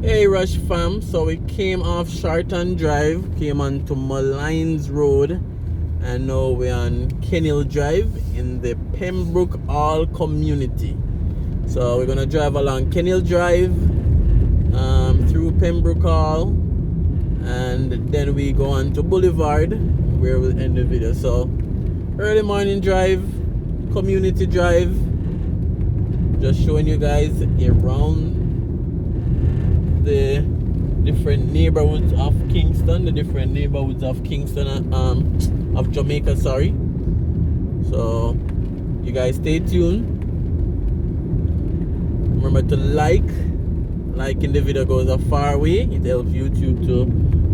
Hey Rush fam, so we came off Sharton Drive, came onto Malines Road, and now we're on Kenil Drive in the Pembroke All community. So we're gonna drive along Kenil Drive, through Pembroke All, and then we go on to Boulevard, where we'll end the video. So early morning drive, community drive, just showing you guys around the different neighborhoods of Kingston, of Jamaica, sorry. So you guys stay tuned. Remember to liking the video goes a far way. It helps YouTube to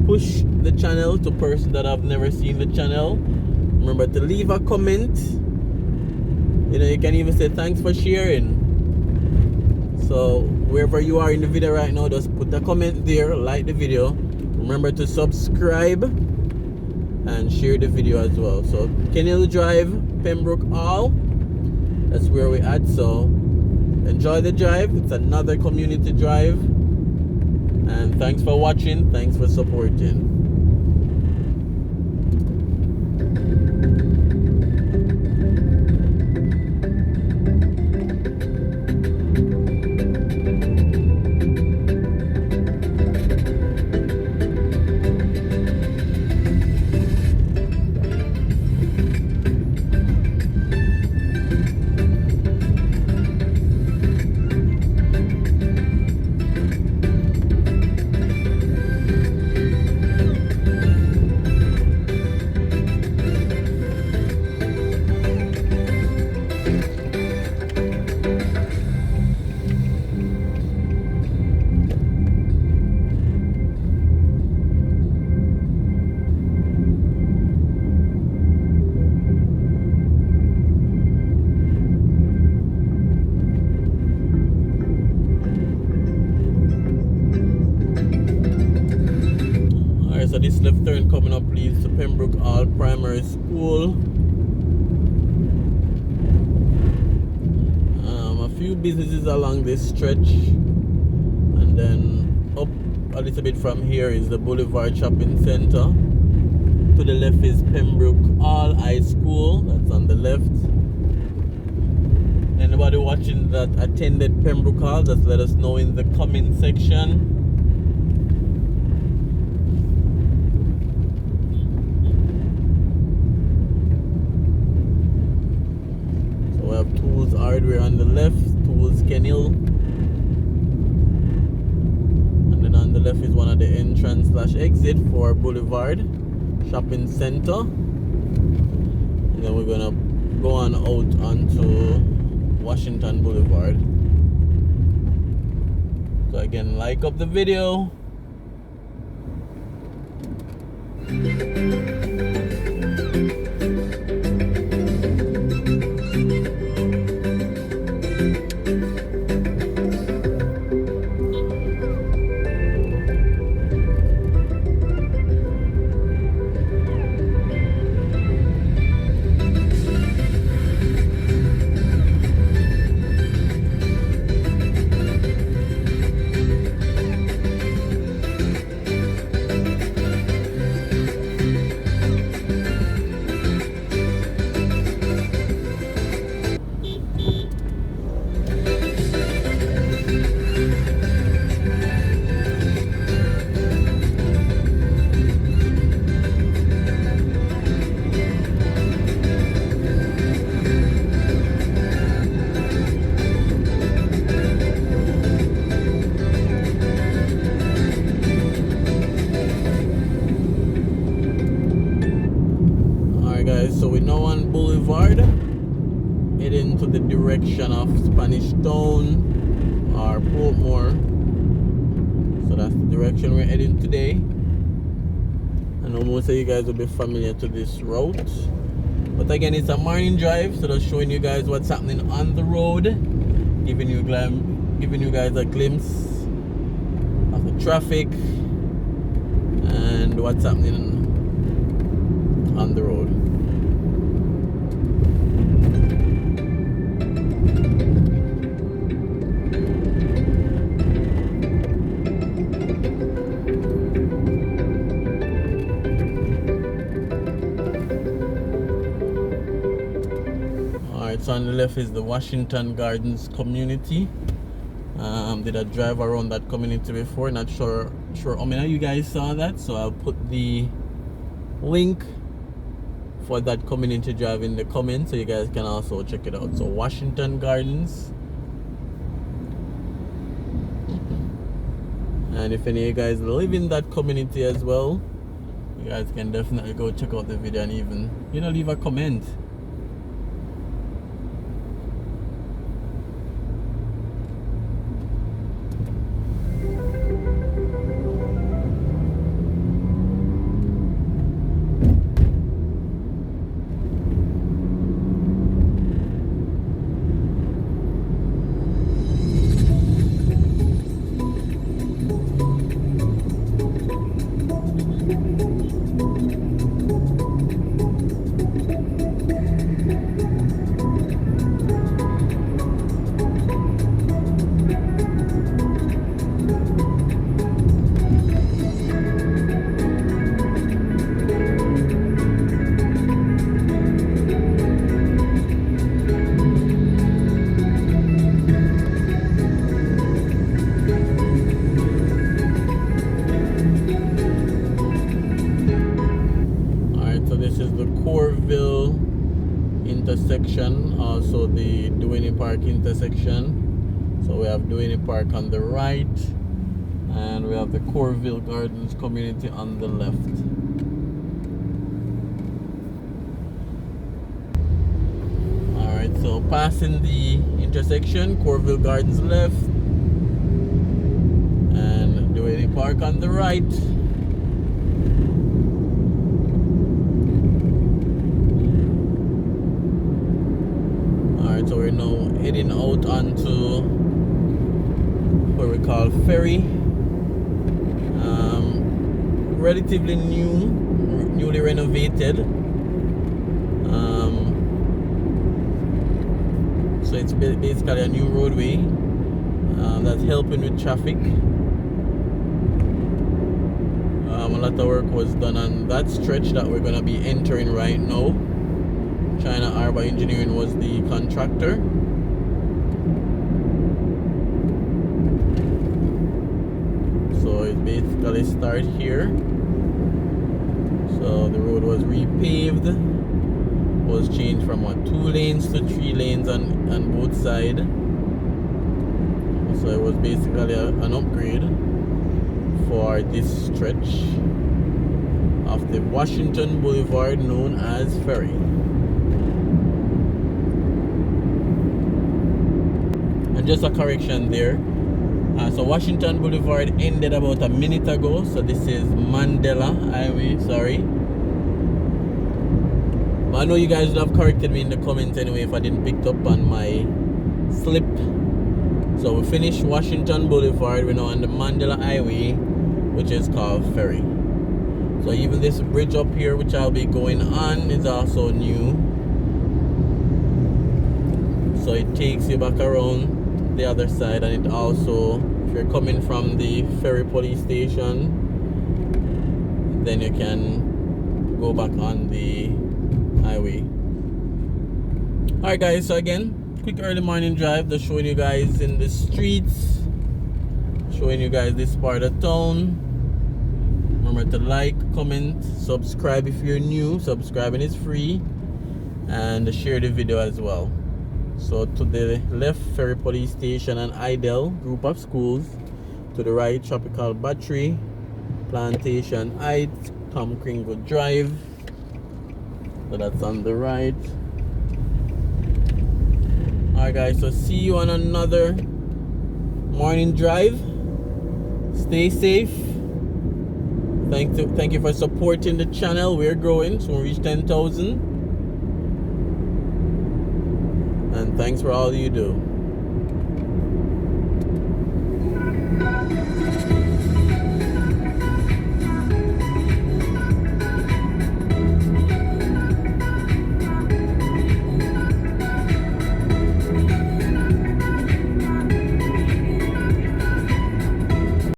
push the channel to persons that have never seen the channel. Remember to leave a comment. You can even say thanks for sharing. So wherever you are in the video right now, just put a comment there, like the video. Remember to subscribe and share the video as well. So Kenil Drive, Pembroke All, that's where we're at. So enjoy the drive. It's another community drive. And thanks for watching. Thanks for supporting. So this left turn coming up leads to Pembroke All Primary School. A few businesses along this stretch, and then up a little bit from here is the Boulevard Shopping Center. To the left is Pembroke All High School, that's on the left. Anybody watching that attended Pembroke All, just let us know in the comment section. We have Tools Hardware on the left, Tools Kenil, and then on the left is one of the entrance/exit for Boulevard Shopping Center, and then we're gonna go on out onto Washington Boulevard. So again, like up the video. So we're now on Boulevard, heading to the direction of Spanish Town or Portmore. So that's the direction we're heading today. I know most of you guys will be familiar to this route, but again, it's a morning drive, so just showing you guys what's happening on the road, giving you guys a glimpse of the traffic and what's happening on the road. on the left is the Washington Gardens community. Did a drive around that community before. Not sure how many of you guys saw that, so I'll put the link for that community drive in the comments so you guys can also check it out. So Washington Gardens. And if any of you guys live in that community as well, you guys can definitely go check out the video and even, you know, leave a comment. Intersection, also the Duane Park intersection. So we have Duane Park on the right and we have the Corville Gardens community on the left. Alright, so passing the intersection, Corville Gardens left and Duane Park on the right. So we're now heading out onto what we call Ferry. Relatively newly renovated. So it's basically a new roadway that's helping with traffic. A lot of work was done on that stretch that we're going to be entering right now. China Arbor Engineering was the contractor. So it basically started here. So the road was repaved, was changed from 2 lanes to 3 lanes on both sides. So it was basically an upgrade for this stretch of the Washington Boulevard known as Ferry. And just a correction there. So Washington Boulevard ended about a minute ago. So this is Mandela Highway, sorry. But I know you guys would have corrected me in the comments anyway if I didn't pick up on my slip. So we finished Washington Boulevard. We're now on the Mandela Highway, which is called Ferry. So even this bridge up here, which I'll be going on, is also new. So it takes you back around the other side, and it also, if you're coming from the Ferry police station, then you can go back on the highway. Alright guys, so again, quick early morning drive, just showing you guys in the streets, showing you guys this part of town. Remember to like, comment, subscribe if you're new. Subscribing is free, and share the video as well. So to the left, Ferry Police Station and Idle group of schools. To the right, Tropical Battery, Plantation Heights, Tom Kringle Drive. So that's on the right. Alright guys, so see you on another morning drive. Stay safe. Thank you for supporting the channel. We're growing, so we reach 10,000. And thanks for all you do.